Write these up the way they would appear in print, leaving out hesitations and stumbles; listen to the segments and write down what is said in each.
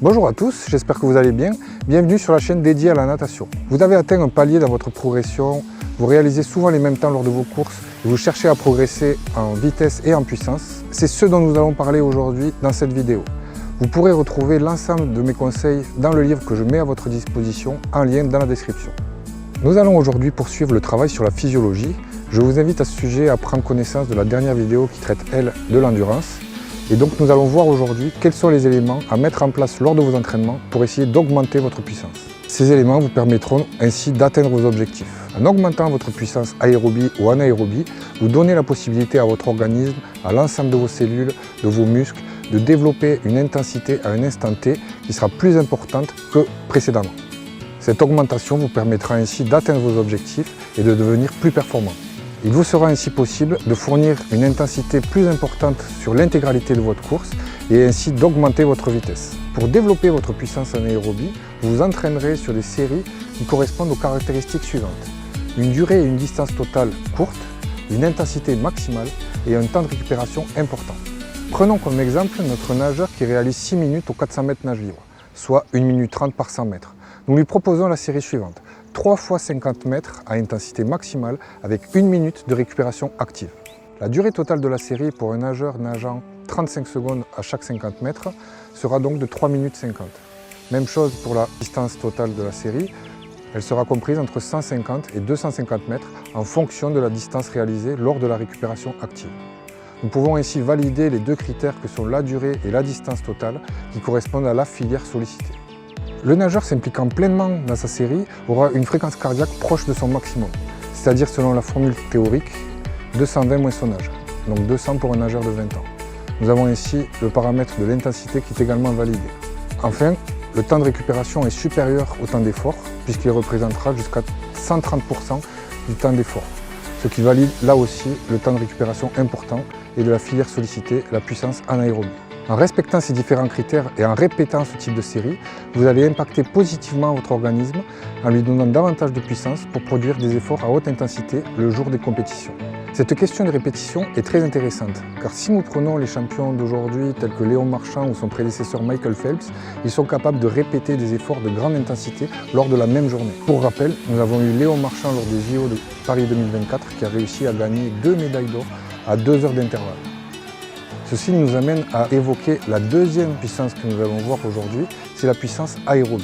Bonjour à tous, j'espère que vous allez bien. Bienvenue sur la chaîne dédiée à la natation. Vous avez atteint un palier dans votre progression, vous réalisez souvent les mêmes temps lors de vos courses et vous cherchez à progresser en vitesse et en puissance. C'est ce dont nous allons parler aujourd'hui dans cette vidéo. Vous pourrez retrouver l'ensemble de mes conseils dans le livre que je mets à votre disposition en lien dans la description. Nous allons aujourd'hui poursuivre le travail sur la physiologie. Je vous invite à ce sujet à prendre connaissance de la dernière vidéo qui traite, elle, de l'endurance. Et donc nous allons voir aujourd'hui quels sont les éléments à mettre en place lors de vos entraînements pour essayer d'augmenter votre puissance. Ces éléments vous permettront ainsi d'atteindre vos objectifs. En augmentant votre puissance aérobie ou anaérobie, vous donnez la possibilité à votre organisme, à l'ensemble de vos cellules, de vos muscles, de développer une intensité à un instant T qui sera plus importante que précédemment. Cette augmentation vous permettra ainsi d'atteindre vos objectifs et de devenir plus performant. Il vous sera ainsi possible de fournir une intensité plus importante sur l'intégralité de votre course et ainsi d'augmenter votre vitesse. Pour développer votre puissance anaérobie, vous vous entraînerez sur des séries qui correspondent aux caractéristiques suivantes. Une durée et une distance totale courte, une intensité maximale et un temps de récupération important. Prenons comme exemple notre nageur qui réalise 6 minutes aux 400 mètres nage libre, soit 1 minute 30 par 100 mètres. Nous lui proposons la série suivante. 3 fois 50 mètres à intensité maximale avec 1 minute de récupération active. La durée totale de la série pour un nageur nageant 35 secondes à chaque 50 mètres sera donc de 3 minutes 50. Même chose pour la distance totale de la série, elle sera comprise entre 150 et 250 mètres en fonction de la distance réalisée lors de la récupération active. Nous pouvons ainsi valider les deux critères que sont la durée et la distance totale qui correspondent à la filière sollicitée. Le nageur s'impliquant pleinement dans sa série aura une fréquence cardiaque proche de son maximum, c'est-à-dire selon la formule théorique, 220 moins son âge, donc 200 pour un nageur de 20 ans. Nous avons ainsi le paramètre de l'intensité qui est également validé. Enfin, le temps de récupération est supérieur au temps d'effort, puisqu'il représentera jusqu'à 130% du temps d'effort, ce qui valide là aussi le temps de récupération important et de la filière sollicitée, la puissance anaérobie. En respectant ces différents critères et en répétant ce type de série, vous allez impacter positivement votre organisme en lui donnant davantage de puissance pour produire des efforts à haute intensité le jour des compétitions. Cette question de répétition est très intéressante, car si nous prenons les champions d'aujourd'hui tels que Léon Marchand ou son prédécesseur Michael Phelps, ils sont capables de répéter des efforts de grande intensité lors de la même journée. Pour rappel, nous avons eu Léon Marchand lors des JO de Paris 2024 qui a réussi à gagner 2 médailles d'or à 2 heures d'intervalle. Ceci nous amène à évoquer la deuxième puissance que nous allons voir aujourd'hui, c'est la puissance aérobie.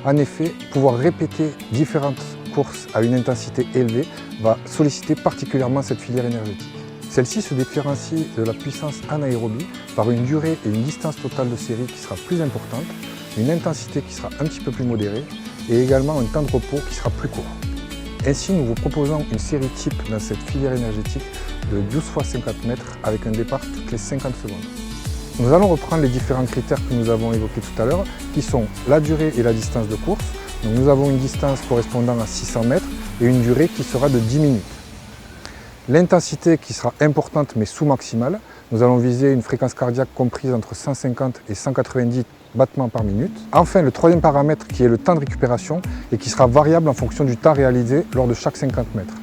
En effet, pouvoir répéter différentes courses à une intensité élevée va solliciter particulièrement cette filière énergétique. Celle-ci se différencie de la puissance anaérobie par une durée et une distance totale de série qui sera plus importante, une intensité qui sera un petit peu plus modérée et également un temps de repos qui sera plus court. Ainsi, nous vous proposons une série type dans cette filière énergétique de 12 fois 50 mètres avec un départ toutes les 50 secondes. Nous allons reprendre les différents critères que nous avons évoqués tout à l'heure, qui sont la durée et la distance de course. Donc nous avons une distance correspondant à 600 mètres et une durée qui sera de 10 minutes. L'intensité qui sera importante mais sous-maximale, nous allons viser une fréquence cardiaque comprise entre 150 et 190 battements par minute. Enfin, le troisième paramètre qui est le temps de récupération et qui sera variable en fonction du temps réalisé lors de chaque 50 mètres.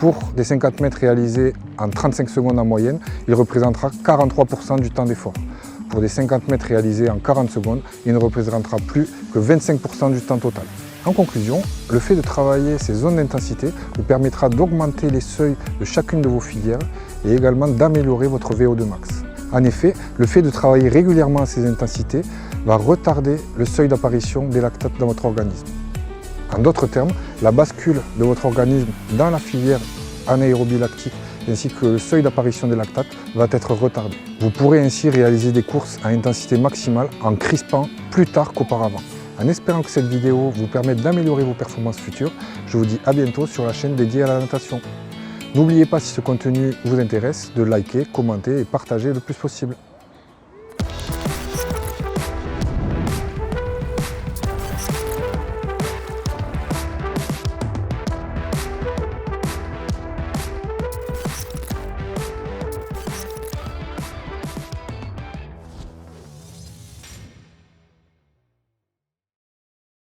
Pour des 50 mètres réalisés en 35 secondes en moyenne, il représentera 43% du temps d'effort. Pour des 50 mètres réalisés en 40 secondes, il ne représentera plus que 25% du temps total. En conclusion, le fait de travailler ces zones d'intensité vous permettra d'augmenter les seuils de chacune de vos filières et également d'améliorer votre VO2 max. En effet, le fait de travailler régulièrement ces intensités va retarder le seuil d'apparition des lactates dans votre organisme. En d'autres termes, la bascule de votre organisme dans la filière anaérobie lactique ainsi que le seuil d'apparition des lactates va être retardé. Vous pourrez ainsi réaliser des courses à intensité maximale en crispant plus tard qu'auparavant. En espérant que cette vidéo vous permette d'améliorer vos performances futures, je vous dis à bientôt sur la chaîne dédiée à la natation. N'oubliez pas, si ce contenu vous intéresse, de liker, commenter et partager le plus possible.